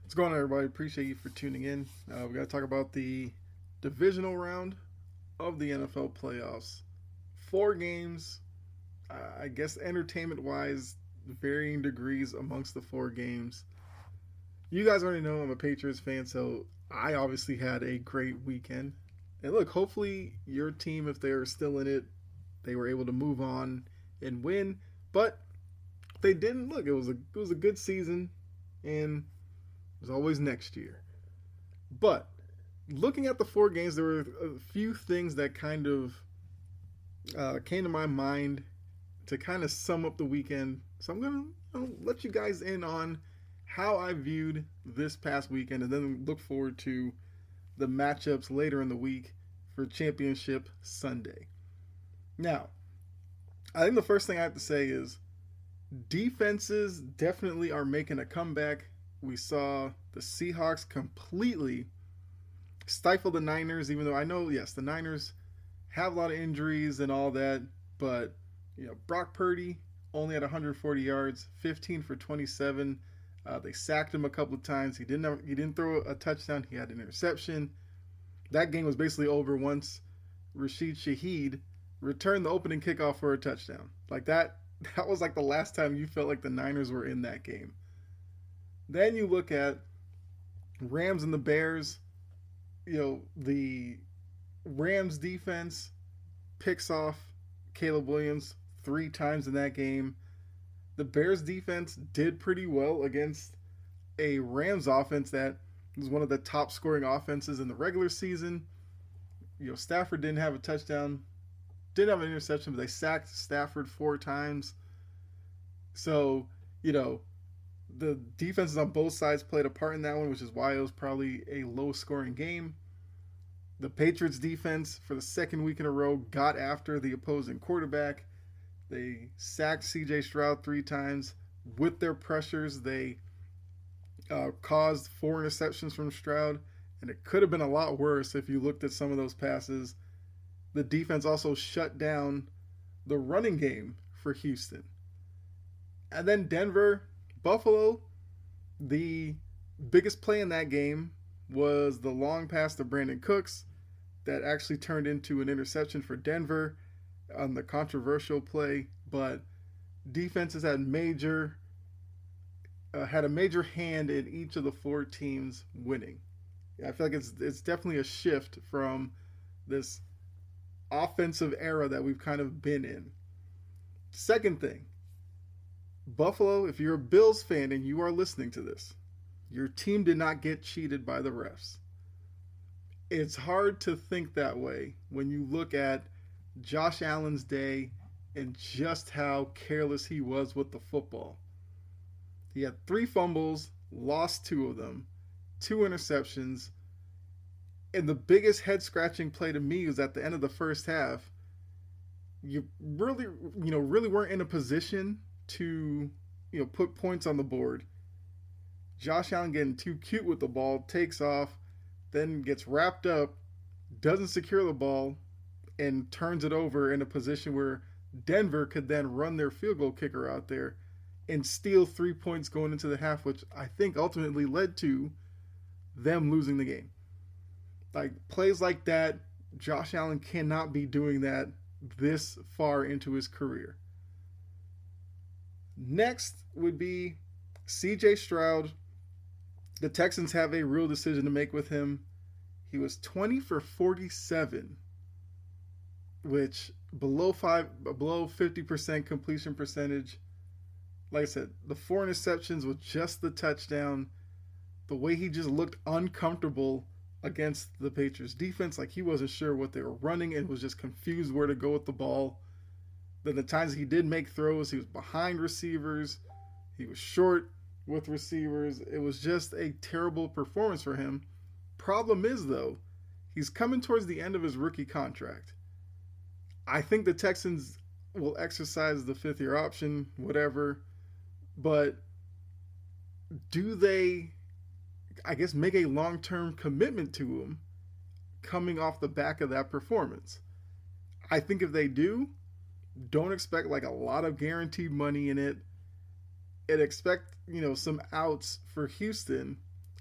What's going on, everybody? Appreciate you for tuning in. We got to talk about the divisional round of the NFL playoffs. Four games, I guess entertainment wise, varying degrees amongst the four games. You guys already know I'm a Patriots fan, so I obviously had a great weekend. And look, hopefully your team, if they're still in it, they were able to move on and win. But they didn't. Look, it was a good season, and there's always next year. But looking at the four games, there were a few things that kind of came to my mind to kind of sum up the weekend. So I'm going to let you guys in on how I viewed this past weekend and then look forward to the matchups later in the week for Championship Sunday. Now, I think the first thing I have to say is defenses definitely are making a comeback. We saw the Seahawks completely stifle the Niners, even though I know, yes, the Niners have a lot of injuries and all that, but Brock Purdy only had 140 yards, 15 for 27. They sacked him a couple of times. He didn't throw a touchdown. He had an interception. That game was basically over once Rashid Shaheed returned the opening kickoff for a touchdown. Like that was like the last time you felt like the Niners were in that game. Then you look at Rams and the Bears. The Rams defense picks off Caleb Williams 3 times in that game. The Bears defense did pretty well against a Rams offense that was one of the top scoring offenses in the regular season. Stafford didn't have a touchdown, didn't have an interception, but they sacked Stafford 4 times. So, the defenses on both sides played a part in that one, which is why it was probably a low-scoring game. The Patriots defense, for the second week in a row, got after the opposing quarterback. They sacked CJ Stroud 3 times. With their pressures, they caused 4 interceptions from Stroud, and it could have been a lot worse if you looked at some of those passes. The defense also shut down the running game for Houston. And then Buffalo, the biggest play in that game was the long pass to Brandon Cooks that actually turned into an interception for Denver on the controversial play. But defenses had a major hand in each of the 4 teams winning. I feel like it's definitely a shift from this offensive era that we've kind of been in. Second thing, Buffalo, if you're a Bills fan and you are listening to this, your team did not get cheated by the refs. It's hard to think that way when you look at Josh Allen's day and just how careless he was with the football. He had 3 fumbles, lost 2 of them, 2 interceptions, and the biggest head-scratching play to me was at the end of the first half. You really weren't in a position to, put points on the board. Josh Allen getting too cute with the ball, takes off, then gets wrapped up, doesn't secure the ball, and turns it over in a position where Denver could then run their field goal kicker out there and steal 3 points going into the half, which I think ultimately led to them losing the game. Like, plays like that, Josh Allen cannot be doing that this far into his career. Next would be CJ Stroud. The Texans have a real decision to make with him. He was 20 for 47, which below 50% completion percentage. Like I said, the 4 interceptions with just the touchdown. The way he just looked uncomfortable against the Patriots defense, like he wasn't sure what they were running and was just confused where to go with the ball. Then the times he did make throws, he was behind receivers. He was short with receivers. It was just a terrible performance for him. Problem is, though, he's coming towards the end of his rookie contract. I think the Texans will exercise the 5th-year option, whatever. But do they, I guess, make a long-term commitment to him coming off the back of that performance? I think if they do, don't expect like a lot of guaranteed money in it, and expect some outs for Houston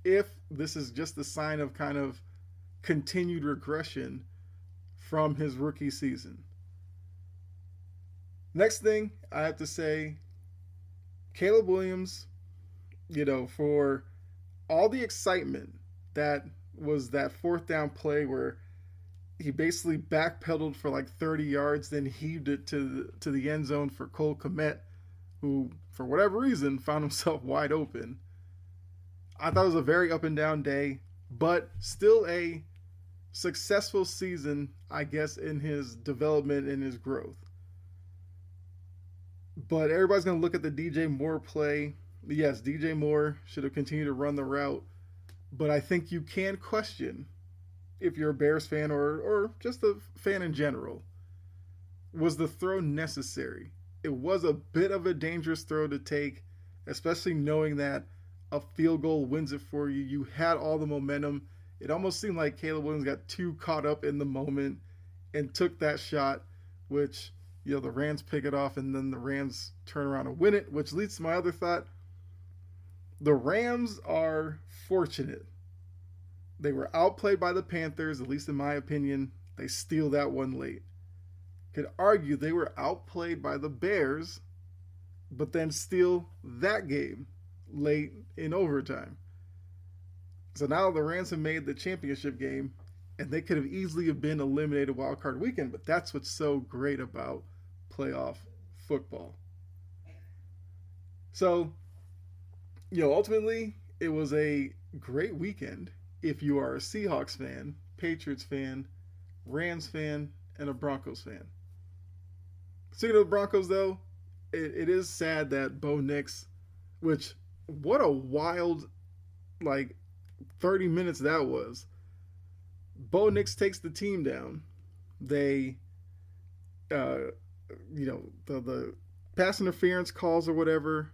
if this is just a sign of kind of continued regression from his rookie season. Next thing I have to say, Caleb Williams, for all the excitement that was that fourth down play where he basically backpedaled for like 30 yards, then heaved it to the end zone for Cole Kmet, who, for whatever reason, found himself wide open. I thought it was a very up and down day, but still a successful season, I guess, in his development and his growth. But everybody's going to look at the DJ Moore play. Yes, DJ Moore should have continued to run the route, but I think you can question, if you're a Bears fan or just a fan in general, was the throw necessary? It was a bit of a dangerous throw to take, especially knowing that a field goal wins it for you. You had all the momentum. It almost seemed like Caleb Williams got too caught up in the moment and took that shot, which, the Rams pick it off, and then the Rams turn around and win it, which leads to my other thought. The Rams are fortunate. They were outplayed by the Panthers, at least in my opinion. They steal that one late. Could argue they were outplayed by the Bears, but then steal that game late in overtime. So now the Rams have made the championship game, and they could have easily have been eliminated wild card weekend, but that's what's so great about playoff football. So, ultimately, it was a great weekend if you are a Seahawks fan, Patriots fan, Rams fan, and a Broncos fan. Speaking of the Broncos, though, it is sad that Bo Nix, which, what a wild, 30 minutes that was. Bo Nix takes the team down. They, the pass interference calls or whatever.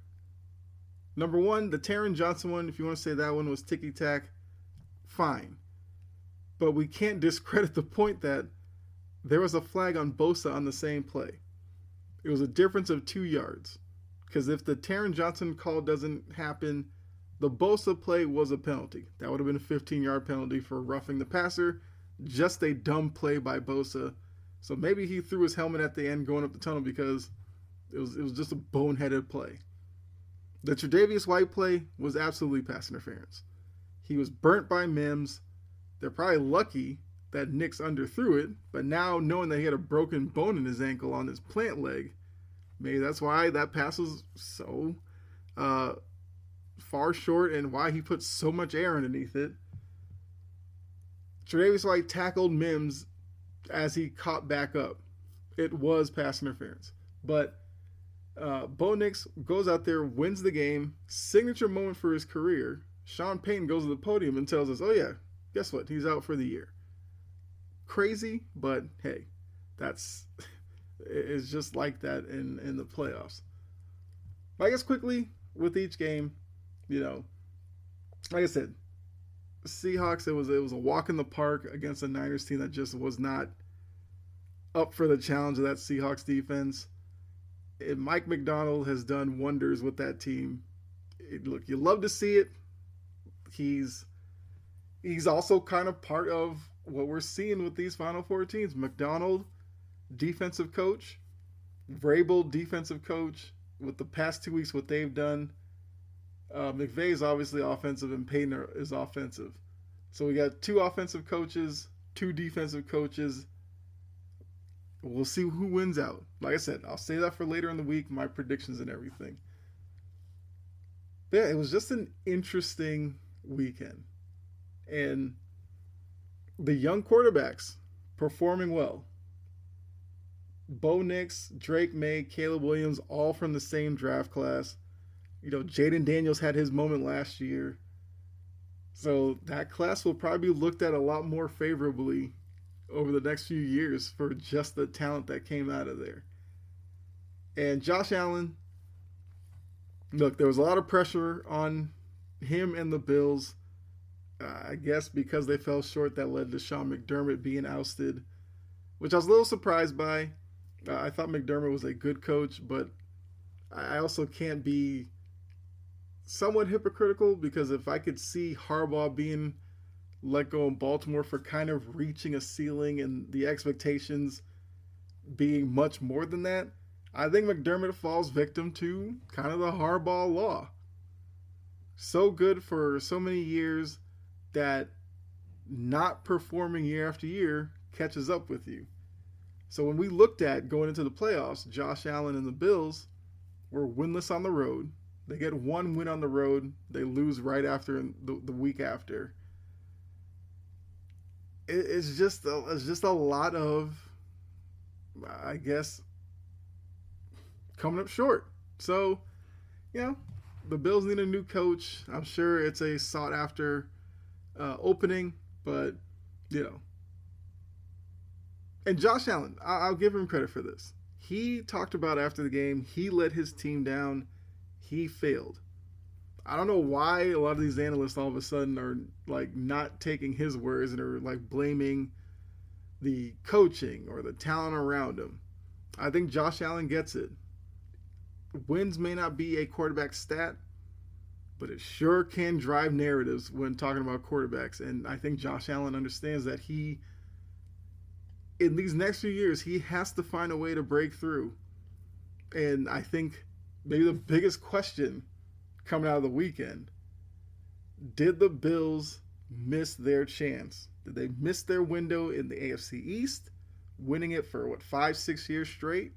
Number one, the Taron Johnson one, if you want to say that one was ticky-tack, fine. But we can't discredit the point that there was a flag on Bosa on the same play. It was a difference of 2 yards. Because if the Taron Johnson call doesn't happen, the Bosa play was a penalty. That would have been a 15-yard penalty for roughing the passer. Just a dumb play by Bosa. So maybe he threw his helmet at the end going up the tunnel because it was just a boneheaded play. The Tre'Davious White play was absolutely pass interference. He was burnt by Mims. They're probably lucky that Nix underthrew it, but now knowing that he had a broken bone in his ankle on his plant leg, maybe that's why that pass was so far short and why he put so much air underneath it. Tre'Davious White tackled Mims as he caught back up. It was pass interference. But Bo Nix goes out there, wins the game, signature moment for his career. Sean Payton goes to the podium and tells us, oh yeah, guess what? He's out for the year. Crazy, but hey, it's just like that in the playoffs. But I guess quickly with each game, like I said, Seahawks, it was a walk in the park against a Niners team that just was not up for the challenge of that Seahawks defense. And Mike McDonald has done wonders with that team. Look, you love to see it. He's also kind of part of what we're seeing with these Final Four teams. McDonald, defensive coach. Vrabel, defensive coach. With the past 2 weeks, what they've done. McVay is obviously offensive, and Payton is offensive. So we got 2 offensive coaches, 2 defensive coaches. We'll see who wins out. Like I said, I'll say that for later in the week, my predictions and everything. But yeah, it was just an interesting weekend. And the young quarterbacks performing well. Bo Nix, Drake May, Caleb Williams, all from the same draft class. Jaden Daniels had his moment last year. So that class will probably be looked at a lot more favorably over the next few years for just the talent that came out of there. And Josh Allen, look, there was a lot of pressure on him and the Bills. I guess because they fell short, that led to Sean McDermott being ousted, which I was a little surprised by. I thought McDermott was a good coach, but I also can't be somewhat hypocritical because if I could see Harbaugh being let go in Baltimore for kind of reaching a ceiling and the expectations being much more than that, I think McDermott falls victim to kind of the Harbaugh law. So good for so many years that not performing year after year catches up with you. So when we looked at going into the playoffs, Josh Allen and the Bills were winless on the road. They get one win on the road. They lose right after the week after. It's just a lot of, I guess, coming up short. So, the Bills need a new coach. I'm sure it's a sought after opening, but And Josh Allen, I'll give him credit for this. He talked about after the game, he let his team down. He failed. I don't know why a lot of these analysts all of a sudden are like not taking his words and are like blaming the coaching or the talent around him. I think Josh Allen gets it. Wins may not be a quarterback stat, but it sure can drive narratives when talking about quarterbacks. And I think Josh Allen understands that in these next few years, he has to find a way to break through. And I think maybe the biggest question coming out of the weekend, did the Bills miss their chance? Did they miss their window in the AFC East, winning it for 5-6 years straight?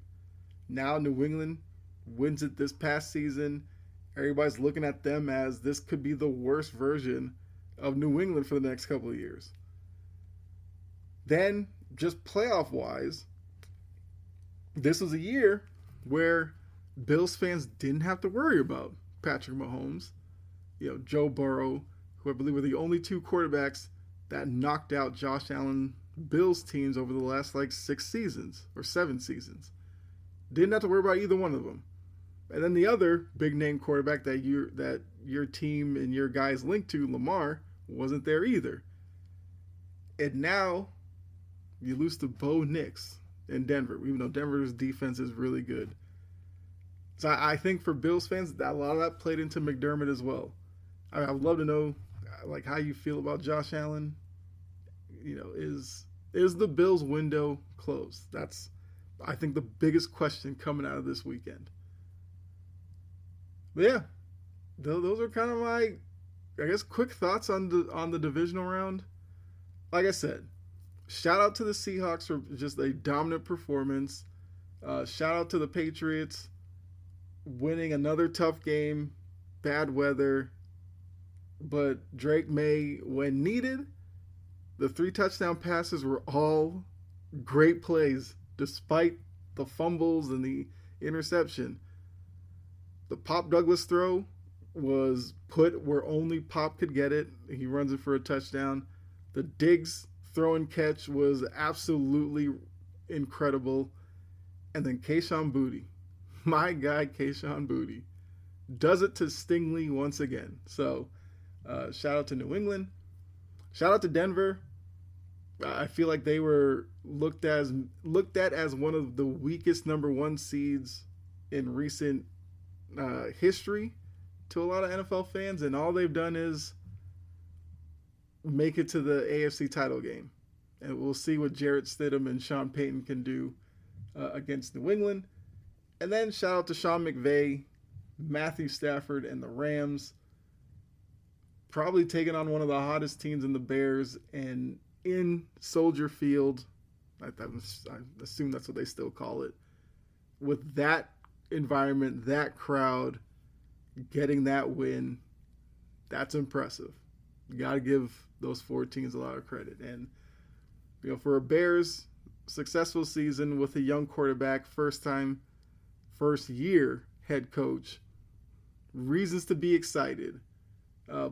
Now New England wins it this past season. Everybody's looking at them as this could be the worst version of New England for the next couple of years. Then, just playoff-wise, this was a year where Bills fans didn't have to worry about Patrick Mahomes, Joe Burrow, who I believe were the only two quarterbacks that knocked out Josh Allen Bills teams over the last 6 seasons or 7 seasons. Didn't have to worry about either one of them. And then the other big name quarterback that your team and your guys linked to, Lamar, wasn't there either. And now you lose to Bo Nix in Denver, even though Denver's defense is really good. So I think for Bills fans, a lot of that played into McDermott as well. I would love to know how you feel about Josh Allen. Is the Bills window closed? That's, I think, the biggest question coming out of this weekend. But yeah, those are kind of my, I guess, quick thoughts on the divisional round. Like I said, shout out to the Seahawks for just a dominant performance. Shout out to the Patriots winning another tough game, bad weather, but Drake May, when needed, the 3 touchdown passes were all great plays, despite the fumbles and the interception. The Pop Douglas throw was put where only Pop could get it. He runs it for a touchdown. The Diggs throw and catch was absolutely incredible. And then Kayshon Boutte, my guy Kayshon Boutte, does it to Stingley once again. So shout out to New England. Shout out to Denver. I feel like they were looked at as one of the weakest number 1 seeds in recent history to a lot of NFL fans, and all they've done is make it to the AFC title game. And we'll see what Jarrett Stidham and Sean Payton can do against New England. And then shout out to Sean McVay, Matthew Stafford, and the Rams. Probably taking on one of the hottest teams in the Bears, and in Soldier Field, I assume that's what they still call it, with that environment, that crowd, getting that win, that's impressive. You got to give those 4 teams a lot of credit. And for a Bears successful season with a young quarterback, first year head coach, reasons to be excited.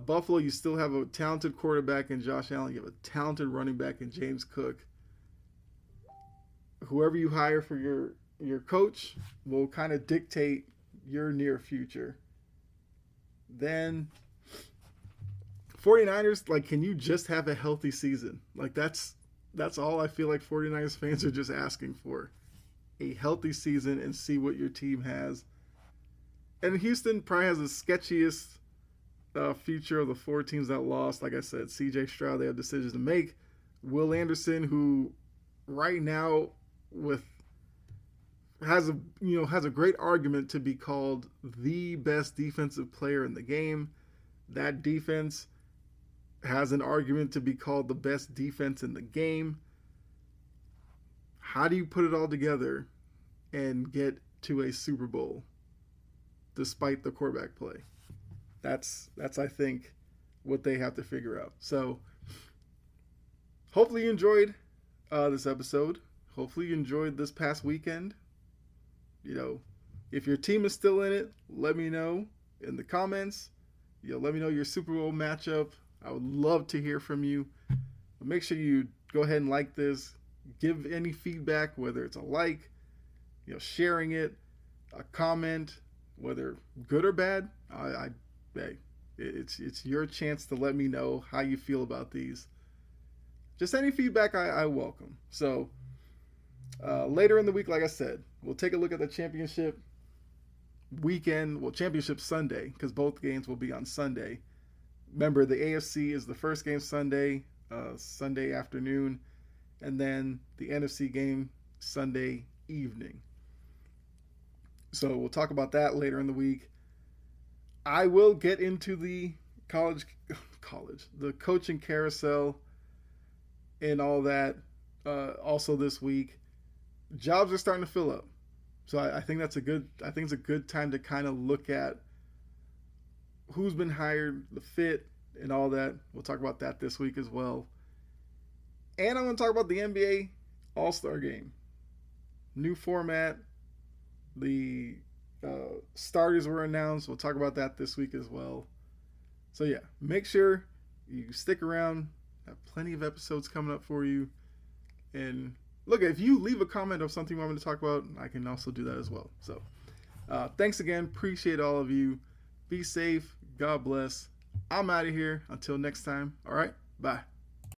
Buffalo, you still have a talented quarterback in Josh Allen. You have a talented running back in James Cook. Whoever you hire for your coach will kind of dictate your near future. Then 49ers, can you just have a healthy season? That's all I feel like 49ers fans are just asking for. A healthy season and see what your team has. And Houston probably has the sketchiest future of the 4 teams that lost. Like I said, CJ Stroud, they have decisions to make. Will Anderson, who right now has a great argument to be called the best defensive player in the game. That defense has an argument to be called the best defense in the game. How do you put it all together and get to a Super Bowl despite the quarterback play? That's I think what they have to figure out. So hopefully you enjoyed this episode. Hopefully you enjoyed this past weekend. If your team is still in it, let me know in the comments. Let me know your Super Bowl matchup. I would love to hear from you. But make sure you go ahead and like this. Give any feedback, whether it's a like, sharing it, a comment, whether good or bad. Hey, it's your chance to let me know how you feel about these. Just any feedback I welcome. So later in the week, like I said, we'll take a look at the championship weekend. Well, championship Sunday, because both games will be on Sunday. Remember, the AFC is the first game Sunday afternoon, and then the NFC game Sunday evening. So we'll talk about that later in the week. I will get into the the coaching carousel and all that also this week. Jobs are starting to fill up. So I think it's a good time to kind of look at who's been hired, the fit, and all that. We'll talk about that this week as well. And I'm going to talk about the NBA All-Star Game. New format. The starters were announced. We'll talk about that this week as well. So yeah, make sure you stick around. I have plenty of episodes coming up for you. And look, if you leave a comment of something you want me to talk about, I can also do that as well. So thanks again. Appreciate all of you. Be safe. God bless. I'm out of here. Until next time. All right. Bye.